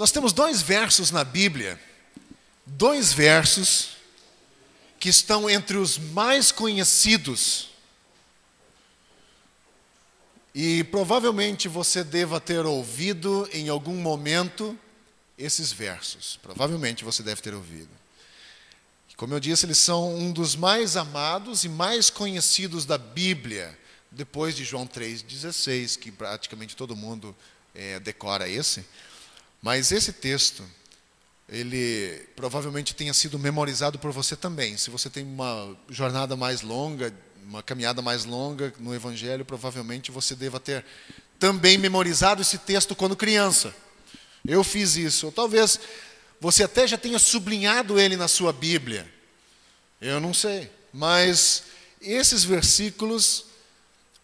Nós temos dois versos na Bíblia, dois versos que estão entre os mais conhecidos. E provavelmente você deva ter ouvido em algum momento esses versos. Provavelmente você deve ter ouvido. Como eu disse, eles são um dos mais amados e mais conhecidos da Bíblia, depois de João 3,16, que praticamente todo mundo decora esse. Mas esse texto, ele provavelmente tenha sido memorizado por você também. Se você tem uma jornada mais longa, uma caminhada mais longa no Evangelho, provavelmente você deva ter também memorizado esse texto quando criança. Eu fiz isso. Ou talvez você até já tenha sublinhado ele na sua Bíblia. Eu não sei. Mas esses versículos,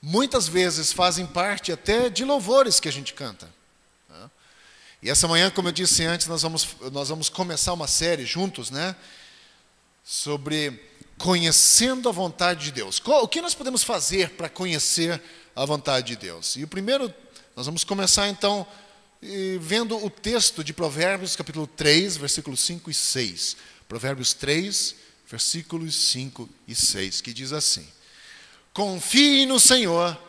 muitas vezes, fazem parte até de louvores que a gente canta. E essa manhã, como eu disse antes, nós vamos começar uma série juntos, né? Sobre conhecendo a vontade de Deus. O que nós podemos fazer para conhecer a vontade de Deus? E o primeiro, nós vamos começar então vendo o texto de Provérbios, capítulo 3, versículos 5 e 6. Provérbios 3, versículos 5 e 6, que diz assim: confie no Senhor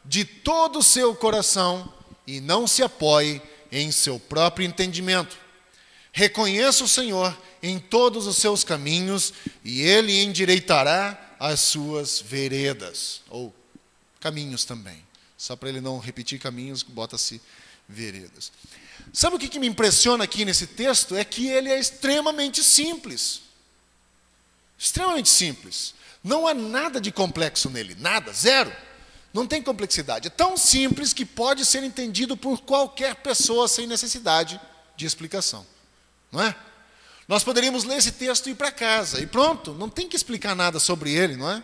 de todo o seu coração e não se apoie em seu próprio entendimento. Reconheça o Senhor em todos os seus caminhos e Ele endireitará as suas veredas. Ou caminhos também. Só para ele não repetir caminhos, bota-se veredas. Sabe o que me impressiona aqui nesse texto? É que ele é extremamente simples. Extremamente simples. Não há nada de complexo nele. Nada, zero. Não tem complexidade. É tão simples que pode ser entendido por qualquer pessoa sem necessidade de explicação. Não é? Nós poderíamos ler esse texto e ir para casa. E pronto, não tem que explicar nada sobre ele, não é?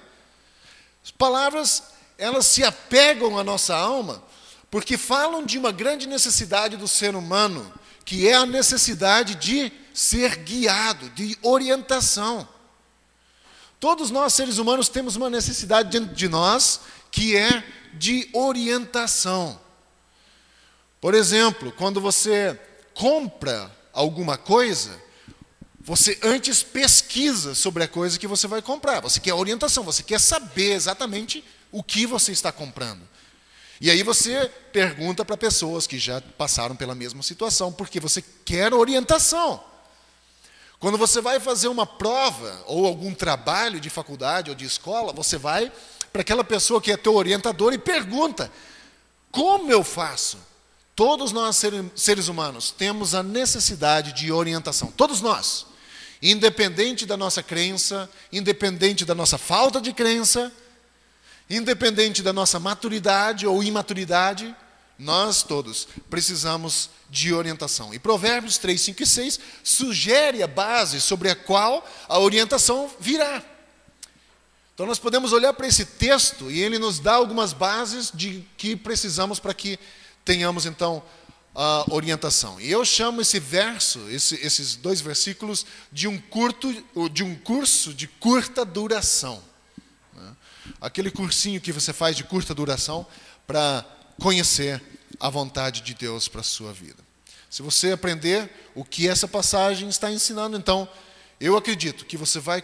As palavras, elas se apegam à nossa alma porque falam de uma grande necessidade do ser humano, que é a necessidade de ser guiado, de orientação. Todos nós, seres humanos, temos uma necessidade dentro de nós que é de orientação. Por exemplo, quando você compra alguma coisa, você antes pesquisa sobre a coisa que você vai comprar. Você quer orientação, você quer saber exatamente o que você está comprando. E aí você pergunta para pessoas que já passaram pela mesma situação, porque você quer orientação. Quando você vai fazer uma prova ou algum trabalho de faculdade ou de escola, você vai para aquela pessoa que é teu orientador e pergunta: como eu faço? Todos nós, seres humanos, temos a necessidade de orientação. Todos nós. Independente da nossa crença, independente da nossa falta de crença, independente da nossa maturidade ou imaturidade, nós todos precisamos de orientação. E Provérbios 3, 5 e 6 sugere a base sobre a qual a orientação virá. Então nós podemos olhar para esse texto e ele nos dá algumas bases de que precisamos para que tenhamos então a orientação. E eu chamo esse verso, esses dois versículos, de um curso de curta duração. Aquele cursinho que você faz de curta duração para conhecer a vontade de Deus para a sua vida. Se você aprender o que essa passagem está ensinando, então eu acredito que você vai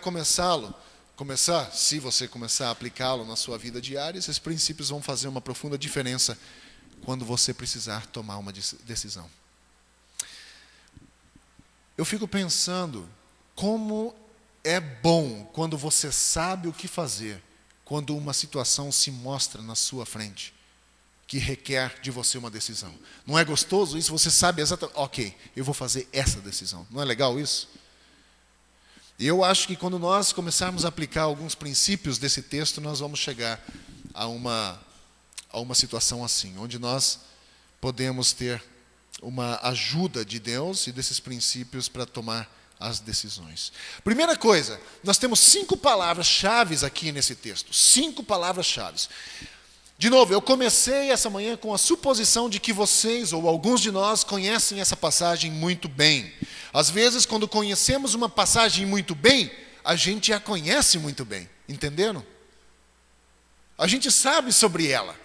se você começar a aplicá-lo na sua vida diária, esses princípios vão fazer uma profunda diferença quando você precisar tomar uma decisão. Eu fico pensando como é bom quando você sabe o que fazer, quando uma situação se mostra na sua frente, que requer de você uma decisão. Não é gostoso isso? Você sabe exatamente, ok, eu vou fazer essa decisão. Não é legal isso? E eu acho que quando nós começarmos a aplicar alguns princípios desse texto, nós vamos chegar a uma situação assim, onde nós podemos ter uma ajuda de Deus e desses princípios para tomar as decisões. Primeira coisa, nós temos 5 palavras-chave aqui nesse texto. 5 palavras-chave. De novo, eu comecei essa manhã com a suposição de que vocês, ou alguns de nós, conhecem essa passagem muito bem. Às vezes, quando conhecemos uma passagem muito bem, a gente a conhece muito bem. Entenderam? A gente sabe sobre ela.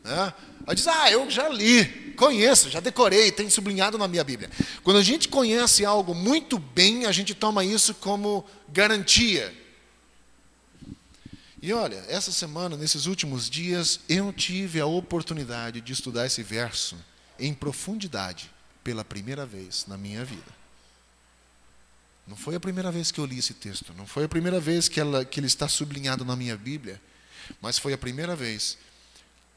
Né? Aí diz, eu já li, conheço, já decorei, tenho sublinhado na minha Bíblia. Quando a gente conhece algo muito bem, a gente toma isso como garantia. E olha, essa semana, nesses últimos dias, eu tive a oportunidade de estudar esse verso em profundidade, pela primeira vez na minha vida. Não foi a primeira vez que eu li esse texto, não foi a primeira vez que ele está sublinhado na minha Bíblia, mas foi a primeira vez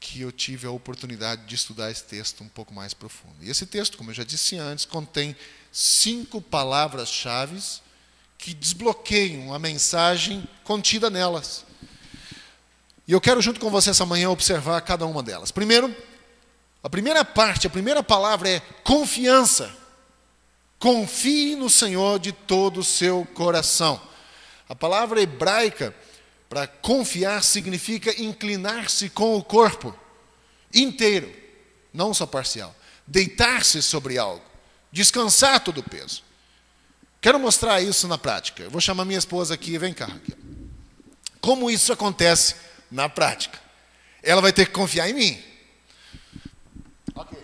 que eu tive a oportunidade de estudar esse texto um pouco mais profundo. E esse texto, como eu já disse antes, contém 5 palavras-chave que desbloqueiam a mensagem contida nelas. E eu quero, junto com você essa manhã, observar cada uma delas. Primeiro, a primeira parte, a primeira palavra é confiança. Confie no Senhor de todo o seu coração. A palavra hebraica para confiar significa inclinar-se com o corpo inteiro, não só parcial. Deitar-se sobre algo, descansar todo o peso. Quero mostrar isso na prática. Eu vou chamar minha esposa aqui, vem cá, Raquel. Como isso acontece na prática? Ela vai ter que confiar em mim. Ok.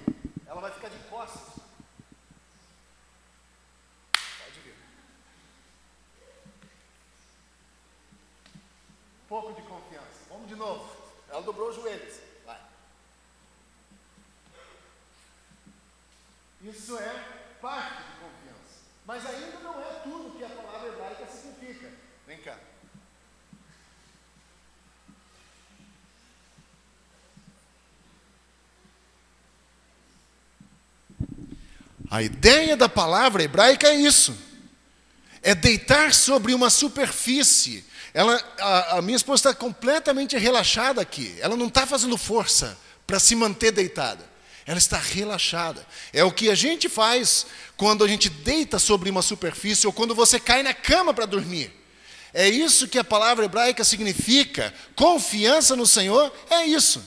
Ela vai ficar de costas. Pode vir. Um pouco de confiança. Vamos de novo. Ela dobrou os joelhos. Vai. Isso é parte de confiança. Mas ainda não é tudo que a palavra hebraica significa. Vem cá. A ideia da palavra hebraica é isso. É deitar sobre uma superfície. A minha esposa está completamente relaxada aqui. Ela não está fazendo força para se manter deitada. Ela está relaxada. É o que a gente faz quando a gente deita sobre uma superfície ou quando você cai na cama para dormir. É isso que a palavra hebraica significa. Confiança no Senhor é isso.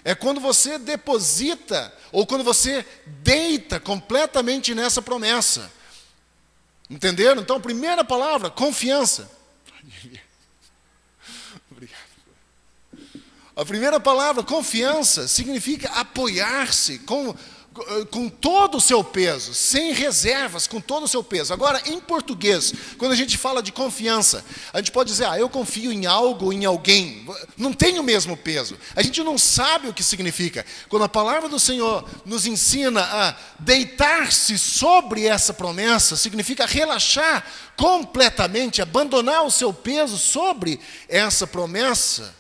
É quando você deposita ou quando você deita completamente nessa promessa. Entenderam? Então, primeira palavra, confiança. Obrigado. A primeira palavra, confiança, significa apoiar-se com todo o seu peso, sem reservas, com todo o seu peso. Agora, em português, quando a gente fala de confiança, a gente pode dizer, eu confio em algo, em alguém. Não tem o mesmo peso. A gente não sabe o que significa. Quando a palavra do Senhor nos ensina a deitar-se sobre essa promessa, significa relaxar completamente, abandonar o seu peso sobre essa promessa.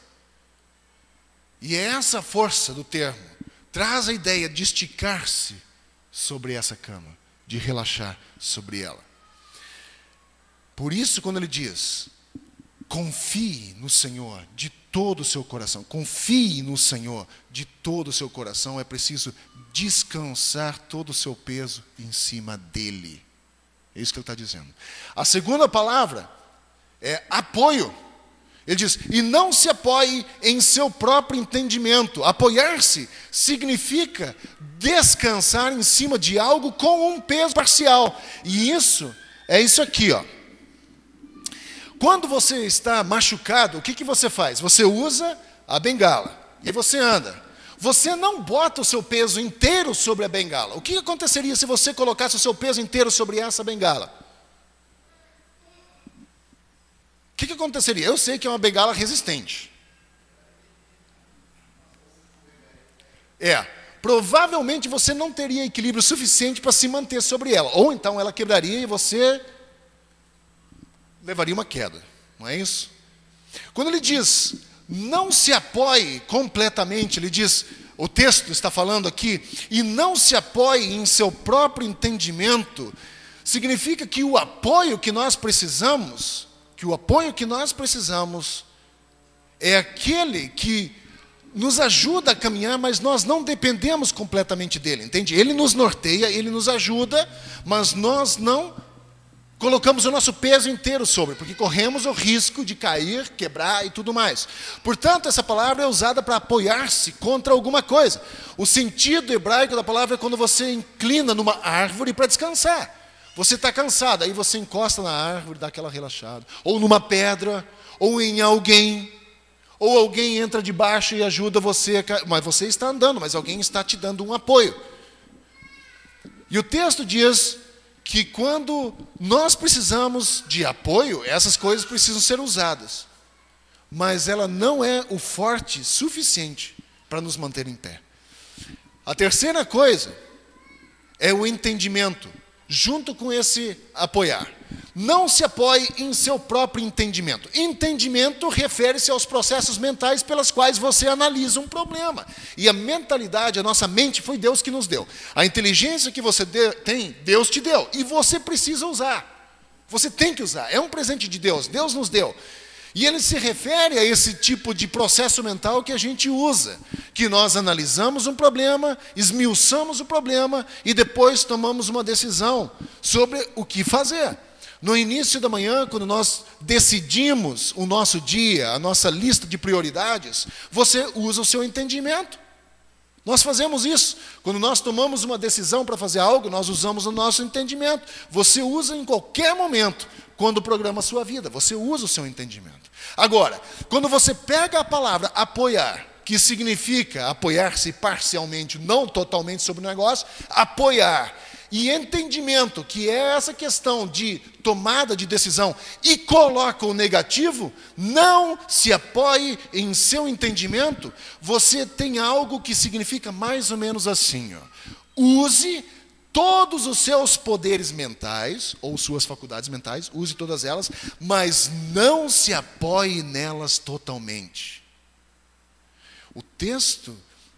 E é essa força do termo. Traz a ideia de esticar-se sobre essa cama, de relaxar sobre ela. Por isso, quando ele diz, confie no Senhor de todo o seu coração, confie no Senhor de todo o seu coração, é preciso descansar todo o seu peso em cima dele. É isso que ele está dizendo. A segunda palavra é apoio. Ele diz, e não se apoie em seu próprio entendimento. Apoiar-se significa descansar em cima de algo com um peso parcial. E isso é isso aqui, ó. Quando você está machucado, o que você faz? Você usa a bengala e você anda. Você não bota o seu peso inteiro sobre a bengala. O que aconteceria se você colocasse o seu peso inteiro sobre essa bengala? O que aconteceria? Eu sei que é uma bengala resistente. Provavelmente você não teria equilíbrio suficiente para se manter sobre ela. Ou então ela quebraria e você levaria uma queda. Não é isso? Quando ele diz, não se apoie completamente, ele diz, o texto está falando aqui, e não se apoie em seu próprio entendimento, significa que o apoio que nós precisamos é aquele que nos ajuda a caminhar, mas nós não dependemos completamente dele, entende? Ele nos norteia, ele nos ajuda, mas nós não colocamos o nosso peso inteiro sobre, porque corremos o risco de cair, quebrar e tudo mais. Portanto, essa palavra é usada para apoiar-se contra alguma coisa. O sentido hebraico da palavra é quando você inclina numa árvore para descansar. Você está cansado, aí você encosta na árvore, dá aquela relaxada. Ou numa pedra, ou em alguém, Ou alguém entra de baixo e ajuda você, mas você está andando, mas alguém está te dando um apoio. E o texto diz que quando nós precisamos de apoio, essas coisas precisam ser usadas. Mas ela não é o forte suficiente para nos manter em pé. A terceira coisa é o entendimento, junto com esse apoiar. Não se apoie em seu próprio entendimento. Entendimento refere-se aos processos mentais pelos quais você analisa um problema. E a mentalidade, a nossa mente, foi Deus que nos deu. A inteligência que você tem, Deus te deu. E você precisa usar. Você tem que usar. É um presente de Deus. Deus nos deu. E ele se refere a esse tipo de processo mental que a gente usa, que nós analisamos um problema, esmiuçamos o problema e depois tomamos uma decisão sobre o que fazer. No início da manhã, quando nós decidimos o nosso dia, a nossa lista de prioridades, você usa o seu entendimento. Nós fazemos isso. Quando nós tomamos uma decisão para fazer algo, nós usamos o nosso entendimento. Você usa em qualquer momento, quando programa a sua vida. Você usa o seu entendimento. Agora, quando você pega a palavra apoiar, que significa apoiar-se parcialmente, não totalmente sobre o negócio, apoiar, e entendimento, que é essa questão de tomada de decisão, e coloca o negativo, não se apoie em seu entendimento, você tem algo que significa mais ou menos assim, ó. Use todos os seus poderes mentais, ou suas faculdades mentais, use todas elas, mas não se apoie nelas totalmente. O texto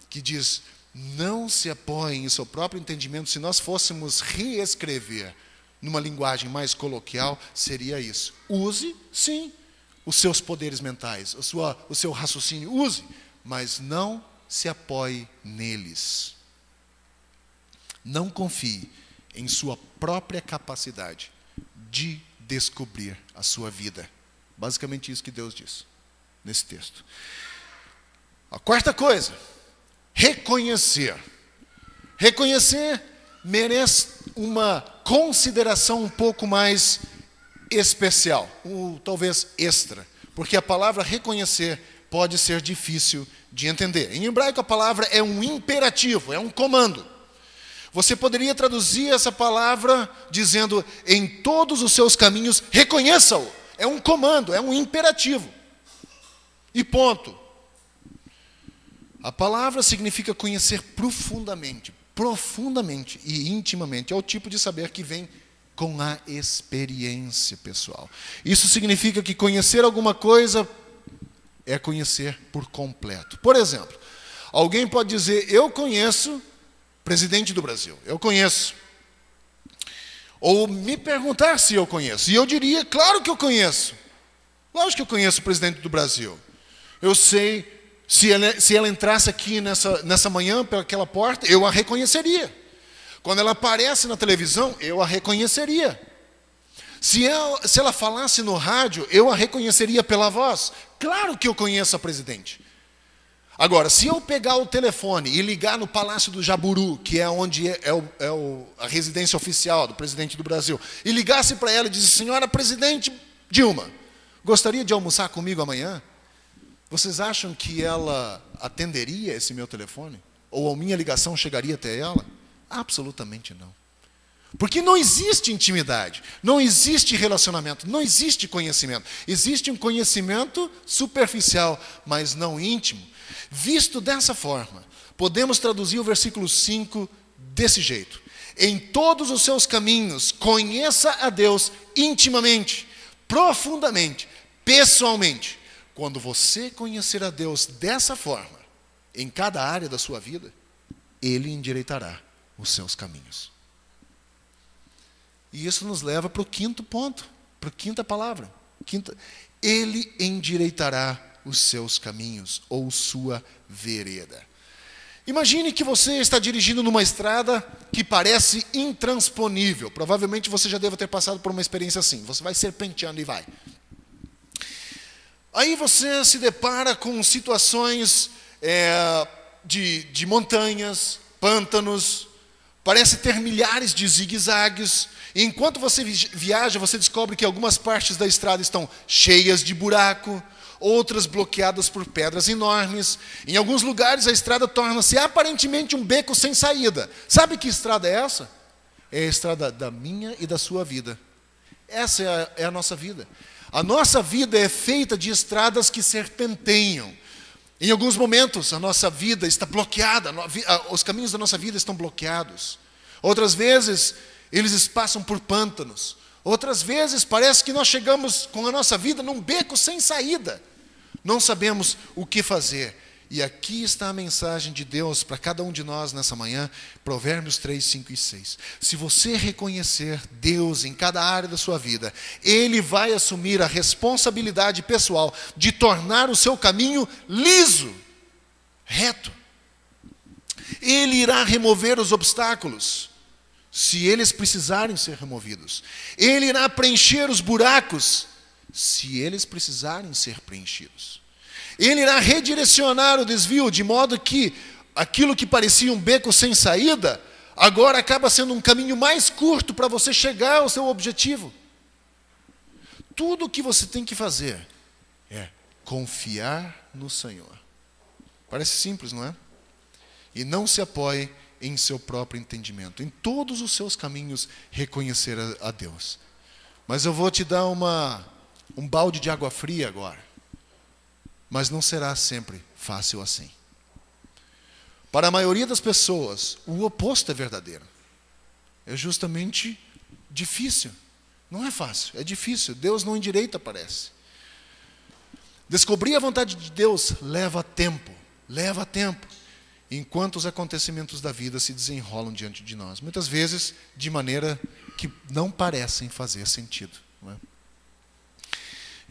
que diz, não se apoie em seu próprio entendimento, se nós fôssemos reescrever numa linguagem mais coloquial, seria isso. Use, sim, os seus poderes mentais, o seu raciocínio, use, mas não se apoie neles. Não confie em sua própria capacidade de descobrir a sua vida. Basicamente isso que Deus diz nesse texto. A quarta coisa, reconhecer. Reconhecer merece uma consideração um pouco mais especial, ou talvez extra, porque a palavra reconhecer pode ser difícil de entender. Em hebraico a palavra é um imperativo, é um comando. Você poderia traduzir essa palavra dizendo, em todos os seus caminhos, reconheça-o. É um comando, é um imperativo. E ponto. A palavra significa conhecer profundamente e intimamente. É o tipo de saber que vem com a experiência pessoal. Isso significa que conhecer alguma coisa é conhecer por completo. Por exemplo, alguém pode dizer, eu conheço presidente do Brasil, eu conheço. Ou me perguntar se eu conheço. E eu diria, claro que eu conheço. Lógico que eu conheço o presidente do Brasil. Eu sei, se ela entrasse aqui nessa manhã pelaquela porta, eu a reconheceria. Quando ela aparece na televisão, eu a reconheceria. Se ela falasse no rádio, eu a reconheceria pela voz. Claro que eu conheço a presidente. Agora, se eu pegar o telefone e ligar no Palácio do Jaburu, que é onde a residência oficial do presidente do Brasil, e ligasse para ela e disse, senhora presidente Dilma, gostaria de almoçar comigo amanhã? Vocês acham que ela atenderia esse meu telefone? Ou a minha ligação chegaria até ela? Absolutamente não. Porque não existe intimidade, não existe relacionamento, não existe conhecimento. Existe um conhecimento superficial, mas não íntimo. Visto dessa forma, podemos traduzir o versículo 5 desse jeito. Em todos os seus caminhos, conheça a Deus intimamente, profundamente, pessoalmente. Quando você conhecer a Deus dessa forma, em cada área da sua vida, Ele endireitará os seus caminhos. E isso nos leva para o quinto ponto, para a quinta palavra. Ele endireitará os seus caminhos, ou sua vereda. Imagine que você está dirigindo numa estrada que parece intransponível. Provavelmente você já deve ter passado por uma experiência assim. Você vai serpenteando e vai. Aí você se depara com situações de montanhas, pântanos, parece ter milhares de zigue-zagues. E enquanto você viaja, você descobre que algumas partes da estrada estão cheias de buraco, outras bloqueadas por pedras enormes. Em alguns lugares a estrada torna-se aparentemente um beco sem saída. Sabe que estrada é essa? É a estrada da minha e da sua vida. Essa é a nossa vida. A nossa vida é feita de estradas que serpenteiam. Em alguns momentos a nossa vida está bloqueada, os caminhos da nossa vida estão bloqueados. Outras vezes eles passam por pântanos. Outras vezes parece que nós chegamos com a nossa vida num beco sem saída. Não sabemos o que fazer. E aqui está a mensagem de Deus para cada um de nós nessa manhã, Provérbios 3, 5 e 6. Se você reconhecer Deus em cada área da sua vida, Ele vai assumir a responsabilidade pessoal de tornar o seu caminho liso, reto. Ele irá remover os obstáculos, se eles precisarem ser removidos. Ele irá preencher os buracos, se eles precisarem ser preenchidos. Ele irá redirecionar o desvio, de modo que aquilo que parecia um beco sem saída, agora acaba sendo um caminho mais curto para você chegar ao seu objetivo. Tudo o que você tem que fazer é confiar no Senhor. Parece simples, não é? E não se apoie em seu próprio entendimento. Em todos os seus caminhos, reconhecer a Deus. Mas eu vou te dar um balde de água fria agora. Mas não será sempre fácil assim. Para a maioria das pessoas, o oposto é verdadeiro. É justamente difícil. Não é fácil, é difícil. Deus não endireita, parece. Descobrir a vontade de Deus leva tempo. Leva tempo. Enquanto os acontecimentos da vida se desenrolam diante de nós. Muitas vezes de maneira que não parecem fazer sentido. Não é?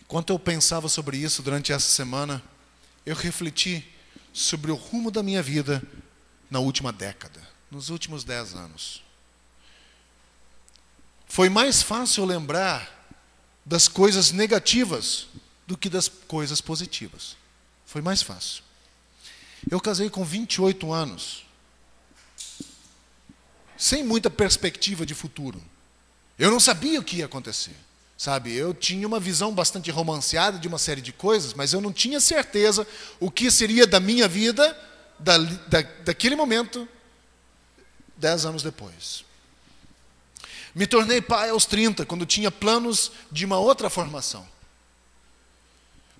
Enquanto eu pensava sobre isso durante essa semana, eu refleti sobre o rumo da minha vida na última década, nos últimos 10 anos. Foi mais fácil lembrar das coisas negativas do que das coisas positivas. Foi mais fácil. Eu casei com 28 anos, sem muita perspectiva de futuro. Eu não sabia o que ia acontecer. Sabe, eu tinha uma visão bastante romanceada de uma série de coisas, mas eu não tinha certeza o que seria da minha vida daquele momento, 10 anos depois. Me tornei pai aos 30, quando tinha planos de uma outra formação.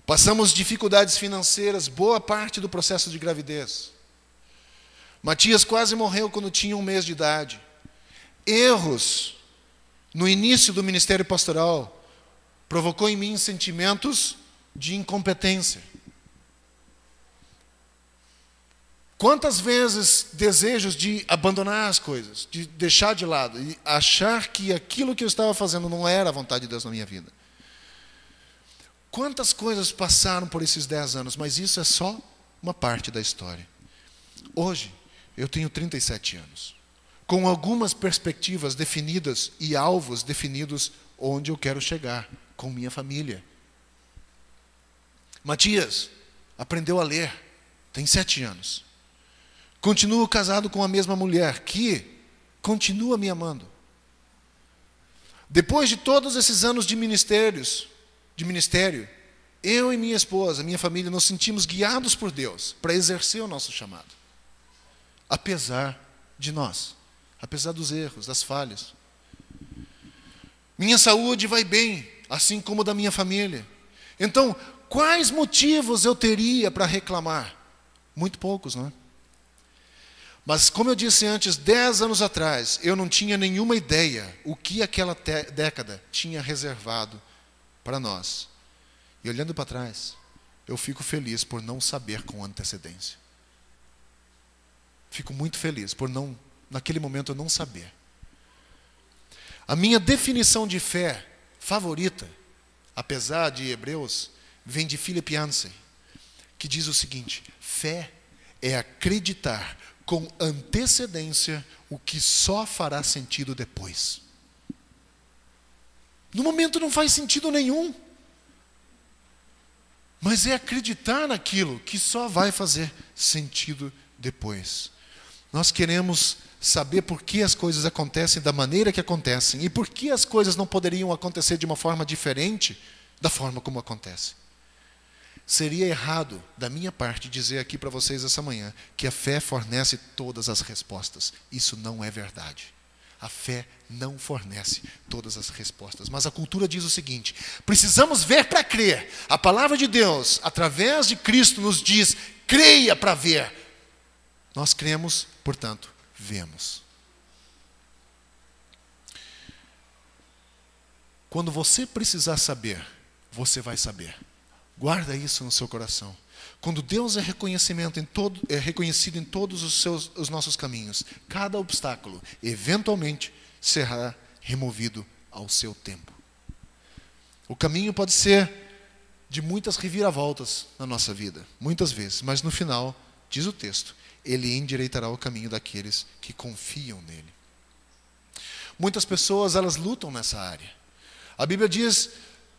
Passamos dificuldades financeiras boa parte do processo de gravidez. Matias quase morreu quando tinha 1 mês de idade. Erros no início do ministério pastoral provocou em mim sentimentos de incompetência. Quantas vezes desejos de abandonar as coisas, de deixar de lado e achar que aquilo que eu estava fazendo não era a vontade de Deus na minha vida. Quantas coisas passaram por esses 10 anos, mas isso é só uma parte da história. Hoje, eu tenho 37 anos, com algumas perspectivas definidas e alvos definidos onde eu quero chegar com minha família. Matias aprendeu a ler, tem 7 anos. Continuo casado com a mesma mulher que continua me amando. Depois de todos esses anos de ministério, eu e minha esposa, minha família, nos sentimos guiados por Deus para exercer o nosso chamado. Apesar de nós, apesar dos erros, das falhas. Minha saúde vai bem, assim como da minha família. Então, quais motivos eu teria para reclamar? Muito poucos, não é? Mas, como eu disse antes, 10 anos atrás, eu não tinha nenhuma ideia o que aquela década tinha reservado para nós. E olhando para trás, eu fico feliz por não saber com antecedência. Fico muito feliz por não, naquele momento, eu não saber. A minha definição de fé favorita, apesar de Hebreus, vem de Philip Yancey, que diz o seguinte: fé é acreditar com antecedência o que só fará sentido depois. No momento não faz sentido nenhum, mas é acreditar naquilo que só vai fazer sentido depois. Nós queremos saber por que as coisas acontecem da maneira que acontecem e por que as coisas não poderiam acontecer de uma forma diferente da forma como acontecem. Seria errado da minha parte dizer aqui para vocês essa manhã que a fé fornece todas as respostas. Isso não é verdade. A fé não fornece todas as respostas. Mas a cultura diz o seguinte: precisamos ver para crer. A palavra de Deus, através de Cristo, nos diz: creia para ver. Nós cremos, portanto, vemos. Quando você precisar saber, você vai saber. Guarda isso no seu coração. Quando Deus é reconhecido em todos os nossos caminhos, cada obstáculo eventualmente será removido ao seu tempo. O caminho pode ser de muitas reviravoltas na nossa vida, muitas vezes, mas no final, diz o texto, Ele endireitará o caminho daqueles que confiam nele. Muitas pessoas, elas lutam nessa área. A Bíblia diz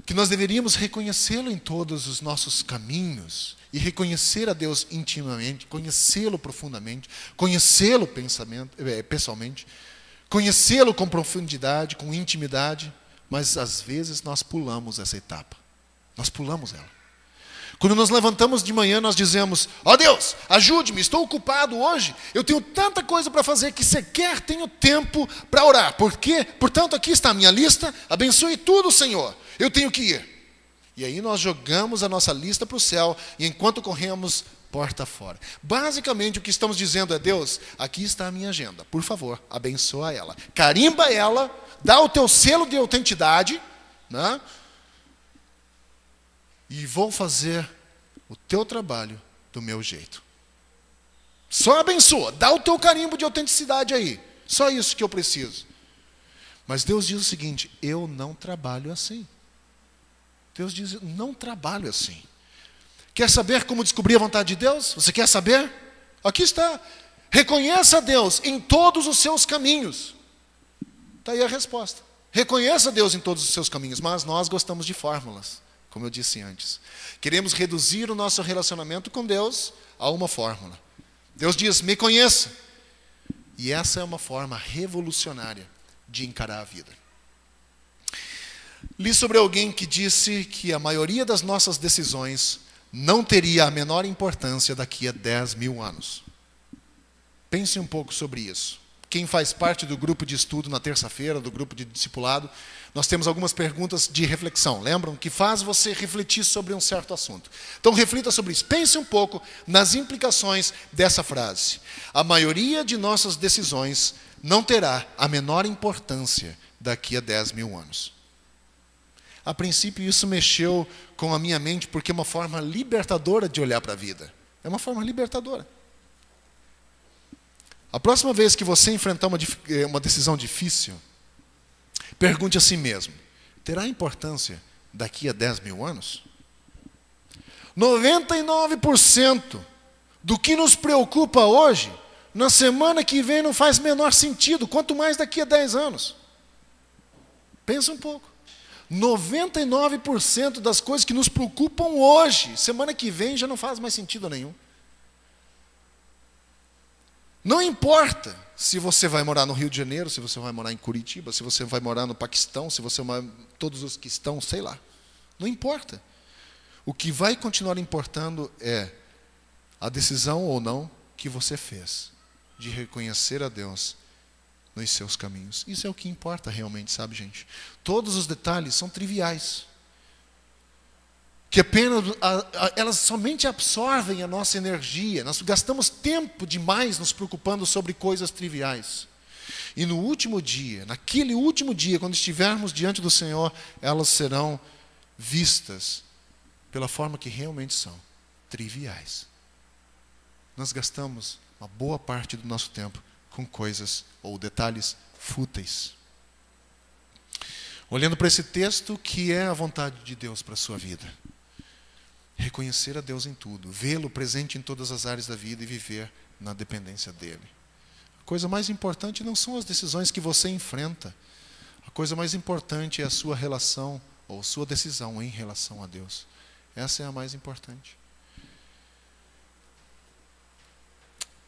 que nós deveríamos reconhecê-lo em todos os nossos caminhos e reconhecer a Deus intimamente, conhecê-lo profundamente, conhecê-lo pessoalmente, conhecê-lo com profundidade, com intimidade, mas às vezes nós pulamos essa etapa. Nós pulamos ela. Quando nos levantamos de manhã, nós dizemos: ó Deus, ajude-me, estou ocupado hoje, eu tenho tanta coisa para fazer que sequer tenho tempo para orar. Por quê? Portanto, aqui está a minha lista, abençoe tudo, Senhor, eu tenho que ir. E aí nós jogamos a nossa lista para o céu, e enquanto corremos, porta fora. Basicamente o que estamos dizendo é: Deus, aqui está a minha agenda, por favor, abençoa ela. Carimba ela, dá o teu selo de autenticidade, né? E vou fazer o teu trabalho do meu jeito. Só abençoa, dá o teu carimbo de autenticidade aí. Só isso que eu preciso. Mas Deus diz o seguinte: eu não trabalho assim. Deus diz: não trabalho assim. Quer saber como descobrir a vontade de Deus? Você quer saber? Aqui está. Reconheça a Deus em todos os seus caminhos. Está aí a resposta. Reconheça a Deus em todos os seus caminhos. Mas nós gostamos de fórmulas, como eu disse antes. Queremos reduzir o nosso relacionamento com Deus a uma fórmula. Deus diz: me conheça. E essa é uma forma revolucionária de encarar a vida. Li sobre alguém que disse que a maioria das nossas decisões não teria a menor importância daqui a 10 mil anos. Pense um pouco sobre isso. Quem faz parte do grupo de estudo na terça-feira, do grupo de discipulado, nós temos algumas perguntas de reflexão. Lembram? Que faz você refletir sobre um certo assunto. Então reflita sobre isso. Pense um pouco nas implicações dessa frase. A maioria de nossas decisões não terá a menor importância daqui a 10 mil anos. A princípio isso mexeu com a minha mente porque é uma forma libertadora de olhar para a vida. É uma forma libertadora. A próxima vez que você enfrentar uma decisão difícil, pergunte a si mesmo: terá importância daqui a 10 mil anos? 99% do que nos preocupa hoje, na semana que vem não faz menor sentido, quanto mais daqui a 10 anos. Pensa um pouco. 99% das coisas que nos preocupam hoje, semana que vem já não faz mais sentido nenhum. Não importa se você vai morar no Rio de Janeiro, se você vai morar em Curitiba, se você vai morar no Paquistão, se você vai, todos os que estão, sei lá. Não importa. O que vai continuar importando é a decisão ou não que você fez de reconhecer a Deus nos seus caminhos. Isso é o que importa realmente, sabe, gente? Todos os detalhes são triviais. Que apenas elas somente absorvem a nossa energia. Nós gastamos tempo demais nos preocupando sobre coisas triviais. E no último dia, naquele último dia, quando estivermos diante do Senhor, elas serão vistas pela forma que realmente são, triviais. Nós gastamos uma boa parte do nosso tempo com coisas ou detalhes fúteis. Olhando para esse texto, o que é a vontade de Deus para a sua vida? Reconhecer a Deus em tudo, vê-lo presente em todas as áreas da vida e viver na dependência dele. A coisa mais importante não são as decisões que você enfrenta. A coisa mais importante é a sua relação ou sua decisão em relação a Deus. Essa é a mais importante.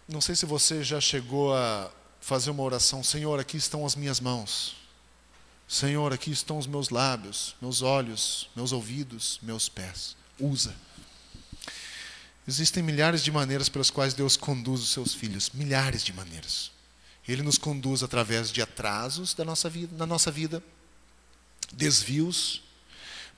Não sei se você já chegou a fazer uma oração: Senhor, aqui estão as minhas mãos. Senhor, aqui estão os meus lábios, meus olhos, meus ouvidos, meus pés. Usa. Existem milhares de maneiras pelas quais Deus conduz os seus filhos. Milhares de maneiras. Ele nos conduz através de atrasos na nossa vida, desvios,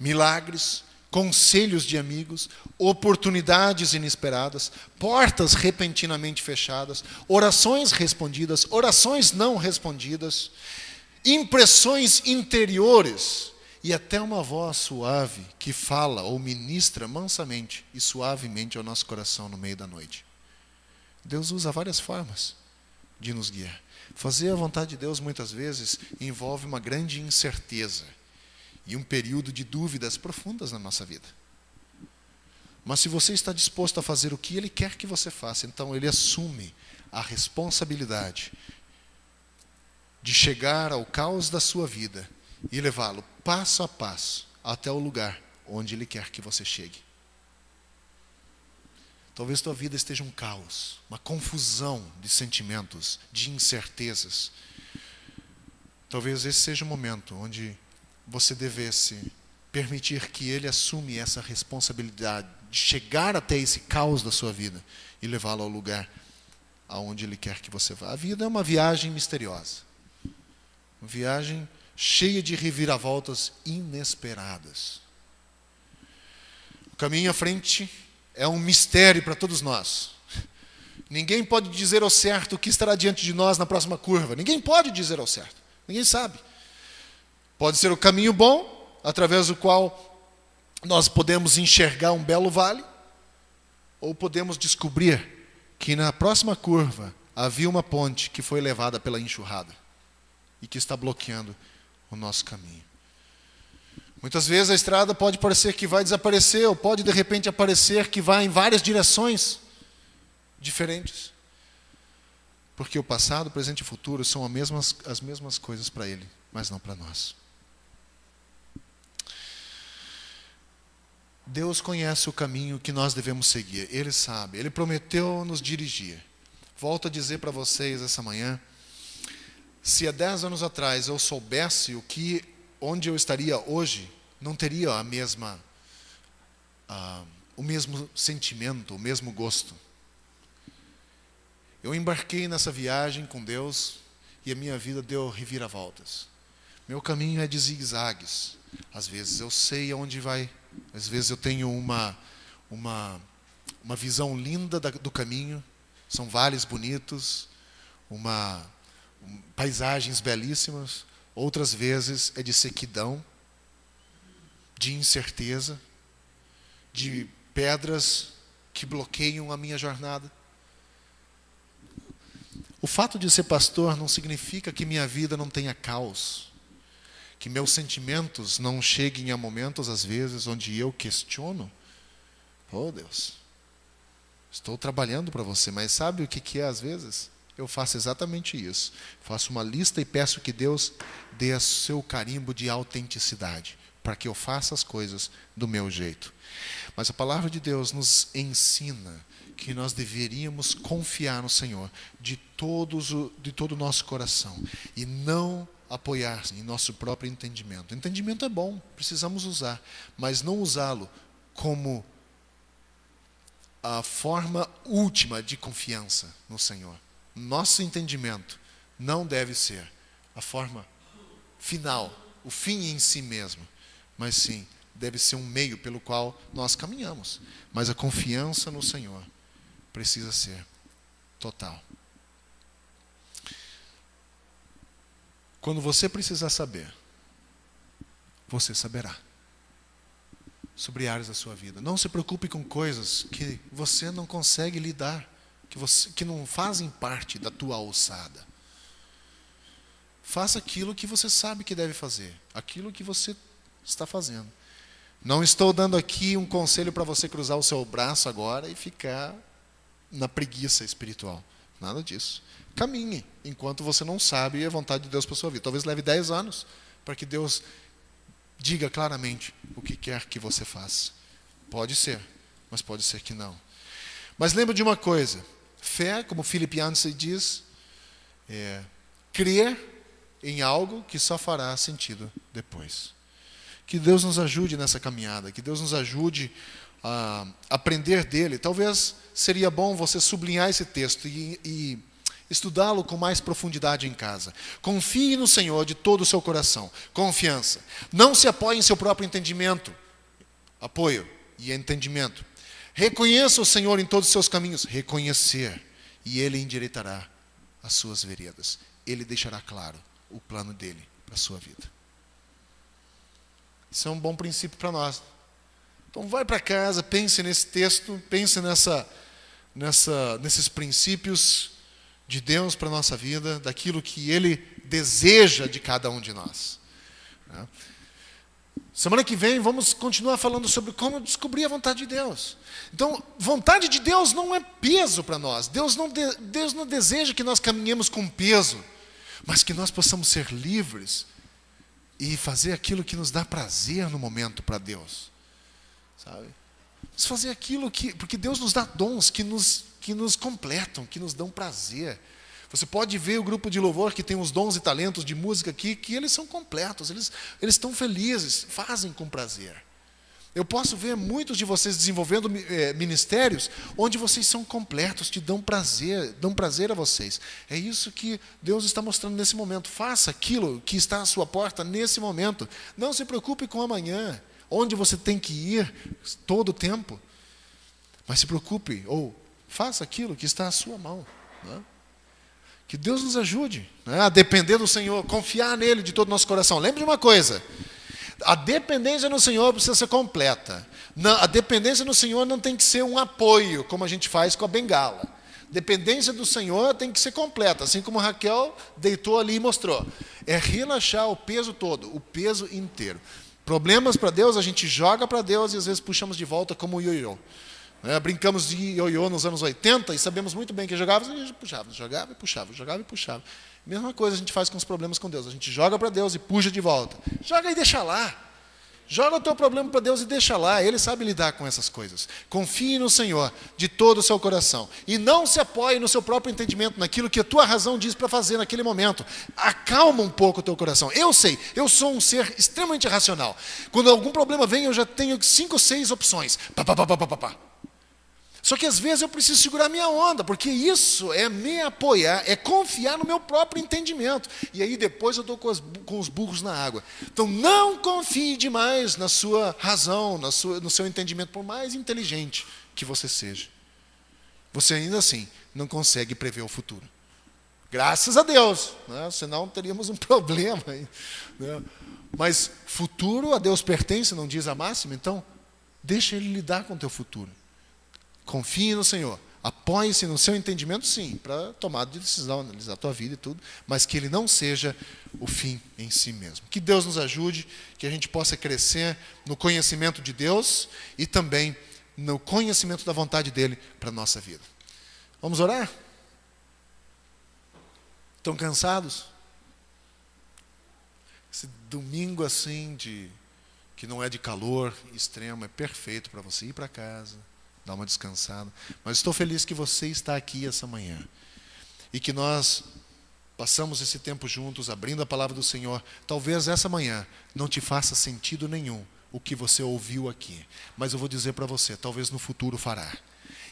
milagres, conselhos de amigos, oportunidades inesperadas, portas repentinamente fechadas, orações respondidas, orações não respondidas, impressões interiores e até uma voz suave que fala ou ministra mansamente e suavemente ao nosso coração no meio da noite. Deus usa várias formas de nos guiar. Fazer a vontade de Deus muitas vezes envolve uma grande incerteza e um período de dúvidas profundas na nossa vida. Mas se você está disposto a fazer o que Ele quer que você faça, então Ele assume a responsabilidade de chegar ao caos da sua vida e levá-lo passo a passo até o lugar onde Ele quer que você chegue. Talvez tua vida esteja um caos, uma confusão de sentimentos, de incertezas. Talvez esse seja o momento onde você devesse permitir que Ele assume essa responsabilidade de chegar até esse caos da sua vida e levá-lo ao lugar aonde Ele quer que você vá. A vida é uma viagem misteriosa, uma viagem cheia de reviravoltas inesperadas. O caminho à frente é um mistério para todos nós. Ninguém pode dizer ao certo o que estará diante de nós na próxima curva. Ninguém pode dizer ao certo. Ninguém sabe. Pode ser o caminho bom, através do qual nós podemos enxergar um belo vale, ou podemos descobrir que na próxima curva havia uma ponte que foi levada pela enxurrada e que está bloqueando o nosso caminho. Muitas vezes a estrada pode parecer que vai desaparecer, ou pode de repente aparecer que vai em várias direções diferentes. Porque o passado, o presente e o futuro são as mesmas coisas para Ele, mas não para nós. Deus conhece o caminho que nós devemos seguir. Ele sabe, Ele prometeu nos dirigir. Volto a dizer para vocês essa manhã, se há 10 anos atrás eu soubesse onde eu estaria hoje, não teria o mesmo sentimento, o mesmo gosto. Eu embarquei nessa viagem com Deus e a minha vida deu reviravoltas. Meu caminho é de zigue-zagues. Às vezes eu sei aonde vai, às vezes eu tenho uma visão linda do caminho, são vales bonitos, paisagens belíssimas. Outras vezes é de sequidão, de incerteza, de pedras que bloqueiam a minha jornada. O fato de ser pastor não significa que minha vida não tenha caos, que meus sentimentos não cheguem a momentos, às vezes, onde eu questiono. Oh, Deus, estou trabalhando para você, mas sabe o que é às vezes? Eu faço exatamente isso. Faço uma lista e peço que Deus dê o seu carimbo de autenticidade, para que eu faça as coisas do meu jeito. Mas a palavra de Deus nos ensina que nós deveríamos confiar no Senhor de todo o nosso coração e não apoiar em nosso próprio entendimento. O entendimento é bom, precisamos usar, mas não usá-lo como a forma última de confiança no Senhor. Nosso entendimento não deve ser a forma final, o fim em si mesmo, mas sim, deve ser um meio pelo qual nós caminhamos. Mas a confiança no Senhor precisa ser total. Quando você precisar saber, você saberá sobre áreas da sua vida. Não se preocupe com coisas que você não consegue lidar, que não fazem parte da tua alçada. Faça aquilo que você sabe que deve fazer, aquilo que você está fazendo. Não estou dando aqui um conselho para você cruzar o seu braço agora e ficar na preguiça espiritual. Nada disso. Caminhe enquanto você não sabe a vontade de Deus para a sua vida. Talvez leve 10 anos para que Deus diga claramente o que quer que você faça. Pode ser, mas pode ser que não. Mas lembra de uma coisa. Fé, como Philip Yancey diz, é crer em algo que só fará sentido depois. Que Deus nos ajude nessa caminhada, que Deus nos ajude aprender dele, talvez seria bom você sublinhar esse texto e estudá-lo com mais profundidade em casa. Confie no Senhor de todo o seu coração. Confiança. Não se apoie em seu próprio entendimento. Apoio e entendimento. Reconheça o Senhor em todos os seus caminhos. Reconhecer. E Ele endireitará as suas veredas. Ele deixará claro o plano dele para a sua vida. Isso é um bom princípio para nós. Então vai para casa, pense nesse texto, pense nesses princípios de Deus para a nossa vida, daquilo que Ele deseja de cada um de nós. Semana que vem vamos continuar falando sobre como descobrir a vontade de Deus. Então, vontade de Deus não é peso para nós. Deus não deseja que nós caminhemos com peso, mas que nós possamos ser livres e fazer aquilo que nos dá prazer no momento para Deus. Sabe? Vamos fazer aquilo porque Deus nos dá dons que nos completam, que nos dão prazer. Você pode ver o grupo de louvor que tem os dons e talentos de música aqui, que eles são completos, eles estão felizes, fazem com prazer. Eu posso ver muitos de vocês desenvolvendo ministérios onde vocês são completos, te dão prazer a vocês. É isso que Deus está mostrando nesse momento. Faça aquilo que está à sua porta nesse momento. Não se preocupe com amanhã, onde você tem que ir todo o tempo. Mas se preocupe, ou faça aquilo que está à sua mão. Né? Que Deus nos ajude, né? A depender do Senhor, confiar nele de todo o nosso coração. Lembre de uma coisa, a dependência no Senhor precisa ser completa. A dependência no Senhor não tem que ser um apoio, como a gente faz com a bengala. Dependência do Senhor tem que ser completa, assim como Raquel deitou ali e mostrou. É relaxar o peso todo, o peso inteiro. Problemas para Deus, a gente joga para Deus e às vezes puxamos de volta como o ioiô. Brincamos de ioiô nos anos 80 e sabemos muito bem que jogava e puxava, jogava e puxava, jogava e puxava. Mesma coisa a gente faz com os problemas com Deus. A gente joga para Deus e puxa de volta. Joga e deixa lá. Joga o teu problema para Deus e deixa lá. Ele sabe lidar com essas coisas. Confie no Senhor de todo o seu coração. E não se apoie no seu próprio entendimento, naquilo que a tua razão diz para fazer naquele momento. Acalma um pouco o teu coração. Eu sei, eu sou um ser extremamente racional. Quando algum problema vem, eu já tenho 5 ou 6 opções. Só que às vezes eu preciso segurar minha onda, porque isso é me apoiar, é confiar no meu próprio entendimento. E aí depois eu estou com os burros na água. Então não confie demais na sua razão, no seu entendimento, por mais inteligente que você seja. Você ainda assim não consegue prever o futuro. Graças a Deus, né? Senão teríamos um problema. Né? Mas futuro a Deus pertence, não diz a máxima, então deixa Ele lidar com o teu futuro. Confie no Senhor, apoie-se no seu entendimento, sim, para tomar de decisão, analisar a tua vida e tudo, mas que ele não seja o fim em si mesmo. Que Deus nos ajude, que a gente possa crescer no conhecimento de Deus e também no conhecimento da vontade dele para a nossa vida. Vamos orar? Estão cansados? Esse domingo assim, que não é de calor extremo, é perfeito para você ir para casa, dar uma descansada. Mas estou feliz que você está aqui essa manhã. E que nós passamos esse tempo juntos, abrindo a palavra do Senhor. Talvez essa manhã não te faça sentido nenhum o que você ouviu aqui. Mas eu vou dizer para você, talvez no futuro fará.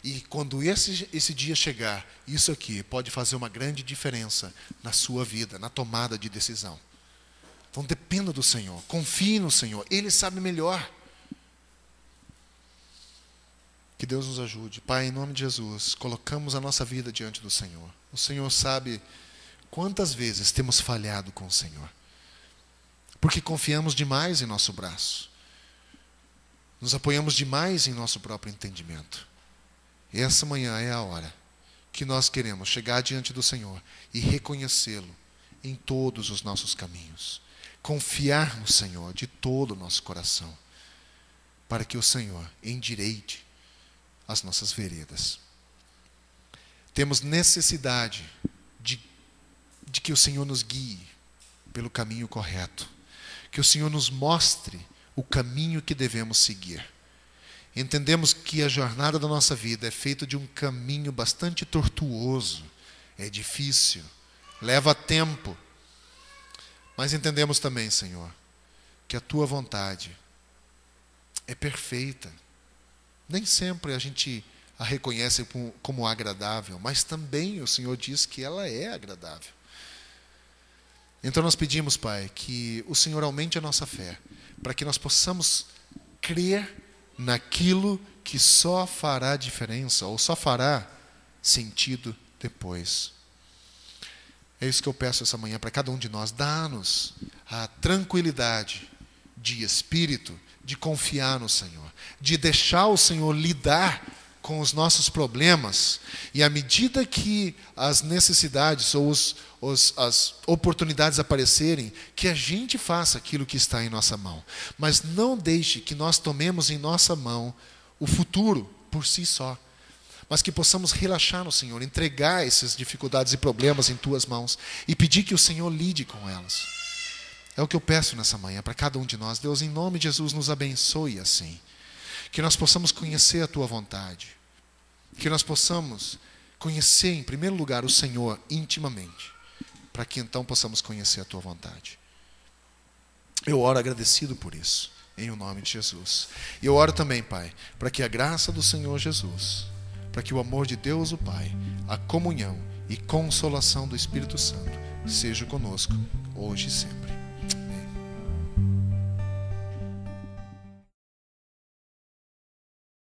E quando esse dia chegar, isso aqui pode fazer uma grande diferença na sua vida, na tomada de decisão. Então dependa do Senhor, confie no Senhor, Ele sabe melhor. Que Deus nos ajude. Pai, em nome de Jesus, colocamos a nossa vida diante do Senhor. O Senhor sabe quantas vezes temos falhado com o Senhor. Porque confiamos demais em nosso braço. Nos apoiamos demais em nosso próprio entendimento. E essa manhã é a hora que nós queremos chegar diante do Senhor e reconhecê-lo em todos os nossos caminhos. Confiar no Senhor de todo o nosso coração. Para que o Senhor endireite as nossas veredas. Temos necessidade de que o Senhor nos guie pelo caminho correto. Que o Senhor nos mostre o caminho que devemos seguir. Entendemos que a jornada da nossa vida é feita de um caminho bastante tortuoso. É difícil, leva tempo. Mas entendemos também, Senhor, que a Tua vontade é perfeita. Nem sempre a gente a reconhece como agradável, mas também o Senhor diz que ela é agradável. Então nós pedimos, Pai, que o Senhor aumente a nossa fé, para que nós possamos crer naquilo que só fará diferença, ou só fará sentido depois. É isso que eu peço essa manhã para cada um de nós. Dá-nos a tranquilidade de espírito, de confiar no Senhor, de deixar o Senhor lidar com os nossos problemas, e à medida que as necessidades ou as oportunidades aparecerem, que a gente faça aquilo que está em nossa mão. Mas não deixe que nós tomemos em nossa mão o futuro por si só, mas que possamos relaxar no Senhor, entregar essas dificuldades e problemas em Tuas mãos e pedir que o Senhor lide com elas. É o que eu peço nessa manhã para cada um de nós. Deus, em nome de Jesus, nos abençoe assim. Que nós possamos conhecer a Tua vontade. Que nós possamos conhecer, em primeiro lugar, o Senhor intimamente, para que então possamos conhecer a Tua vontade. Eu oro agradecido por isso, em o nome de Jesus. E eu oro também, Pai, para que a graça do Senhor Jesus, para que o amor de Deus o Pai, a comunhão e consolação do Espírito Santo seja conosco, hoje e sempre.